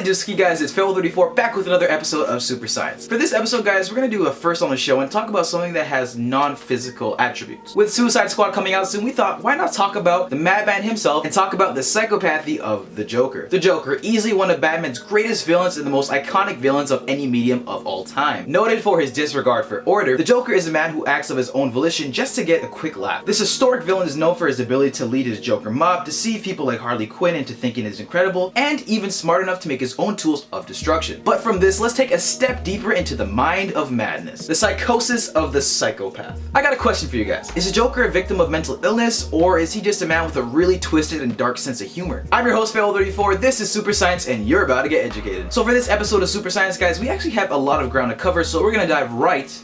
What it do, ski guys, it's Fail34 back with another episode of Super Science. For this episode, guys, we're gonna do a first on the show and talk about something that has non-physical attributes. With Suicide Squad coming out soon, we thought, why not talk about the Madman himself and talk about the psychopathy of the Joker. The Joker, easily one of Batman's greatest villains and the most iconic villains of any medium of all time. Noted for his disregard for order, the Joker is a man who acts of his own volition just to get a quick laugh. This historic villain is known for his ability to lead his Joker mob, deceive people like Harley Quinn into thinking he's incredible, and even smart enough to make his own tools of destruction. But from this, let's take a step deeper into the mind of madness. The psychosis of the psychopath. I got a question for you guys. Is the Joker a victim of mental illness, or is he just a man with a really twisted and dark sense of humor? I'm your host, Fail34, this is Super Science, and you're about to get educated. So for this episode of Super Science, guys, we actually have a lot of ground to cover, so we're gonna dive right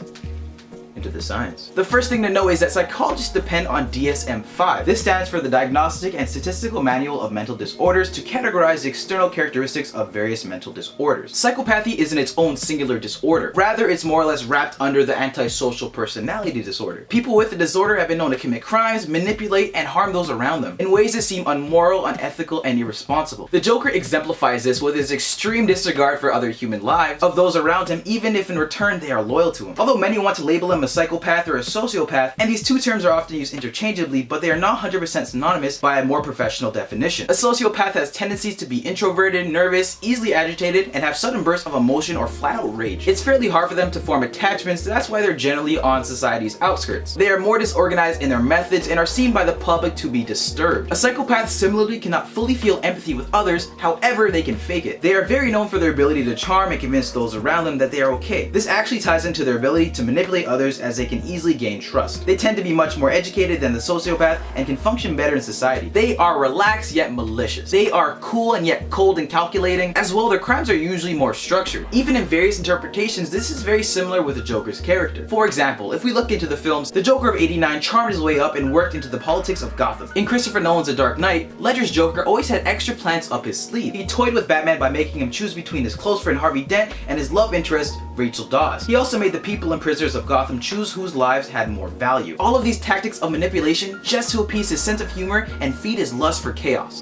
into the science. The first thing to know is that psychologists depend on DSM-5. This stands for the Diagnostic and Statistical Manual of Mental Disorders to categorize the external characteristics of various mental disorders. Psychopathy isn't its own singular disorder. Rather, it's more or less wrapped under the antisocial personality disorder. People with the disorder have been known to commit crimes, manipulate, and harm those around them in ways that seem unmoral, unethical, and irresponsible. The Joker exemplifies this with his extreme disregard for other human lives of those around him, even if in return they are loyal to him. Although many want to label him a psychopath or a sociopath, and these two terms are often used interchangeably, but they are not 100% synonymous by a more professional definition. A sociopath has tendencies to be introverted, nervous, easily agitated, and have sudden bursts of emotion or flat out rage. It's fairly hard for them to form attachments, so that's why they're generally on society's outskirts. They are more disorganized in their methods and are seen by the public to be disturbed. A psychopath similarly cannot fully feel empathy with others, however they can fake it. They are very known for their ability to charm and convince those around them that they are okay. This actually ties into their ability to manipulate others as they can easily gain trust. They tend to be much more educated than the sociopath and can function better in society. They are relaxed yet malicious. They are cool and yet cold and calculating. As well, their crimes are usually more structured. Even in various interpretations, this is very similar with the Joker's character. For example, if we look into the films, the Joker of '89 charmed his way up and worked into the politics of Gotham. In Christopher Nolan's The Dark Knight, Ledger's Joker always had extra plans up his sleeve. He toyed with Batman by making him choose between his close friend Harvey Dent and his love interest, Rachel Dawes. He also made the people and prisoners of Gotham choose whose lives had more value. All of these tactics of manipulation just to appease his sense of humor and feed his lust for chaos.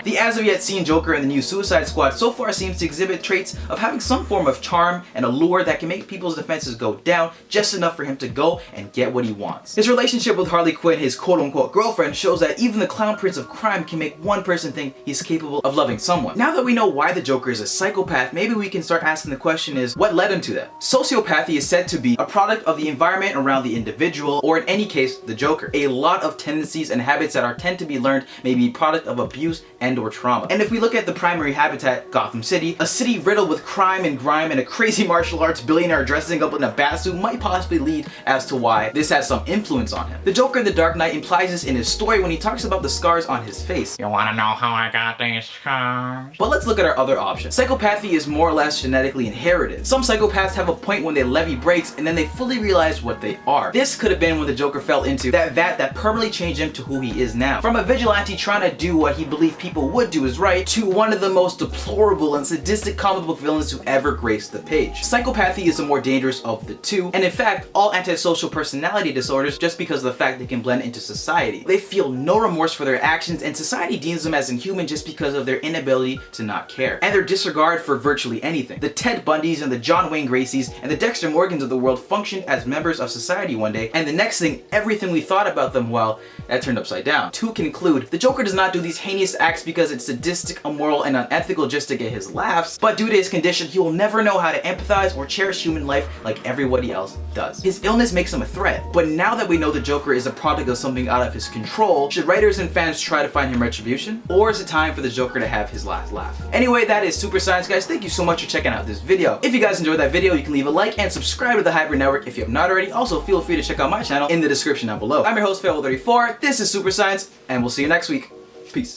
The as of yet seen Joker in the new Suicide Squad so far seems to exhibit traits of having some form of charm and allure that can make people's defenses go down just enough for him to go and get what he wants. His relationship with Harley Quinn, his quote-unquote girlfriend, shows that even the clown prince of crime can make one person think he's capable of loving someone. Now that we know why the Joker is a psychopath, maybe we can start asking the question is, what led him to that? Sociopathy is said to be a product of the environment around the individual, or in any case, the Joker. A lot of tendencies and habits that tend to be learned may be product of abuse and or trauma. And if we look at the primary habitat, Gotham City, a city riddled with crime and grime and a crazy martial arts billionaire dressing up in a batsuit might possibly lead as to why this has some influence on him. The Joker in The Dark Knight implies this in his story when he talks about the scars on his face. You wanna know how I got these scars? But let's look at our other option. Psychopathy is more or less genetically inherited. Some psychopaths have a point when they levy brakes and then they fully realize what they are. This could have been when the Joker fell into that permanently changed him to who he is now. From a vigilante trying to do what he believed people would do is right, to one of the most deplorable and sadistic comic book villains to ever grace the page. Psychopathy is the more dangerous of the two, and in fact, all antisocial personality disorders just because of the fact they can blend into society. They feel no remorse for their actions, and society deems them as inhuman just because of their inability to not care, and their disregard for virtually anything. The Ted Bundys and the John Wayne Gracies and the Dexter Morgans of the world functioned as members of society one day, and the next thing, everything we thought about them, well, that turned upside down. To conclude, the Joker does not do these heinous acts because it's sadistic, immoral, and unethical just to get his laughs, but due to his condition, he will never know how to empathize or cherish human life like everybody else does. His illness makes him a threat, but now that we know the Joker is a product of something out of his control, should writers and fans try to find him retribution? Or is it time for the Joker to have his last laugh? Anyway, that is Super Science, guys. Thank you so much for checking out this video. If you guys enjoyed that video, you can leave a like and subscribe to the Hybrid Network if you have not already. Also, feel free to check out my channel in the description down below. I'm your host, Fail34. This is Super Science, and we'll see you next week.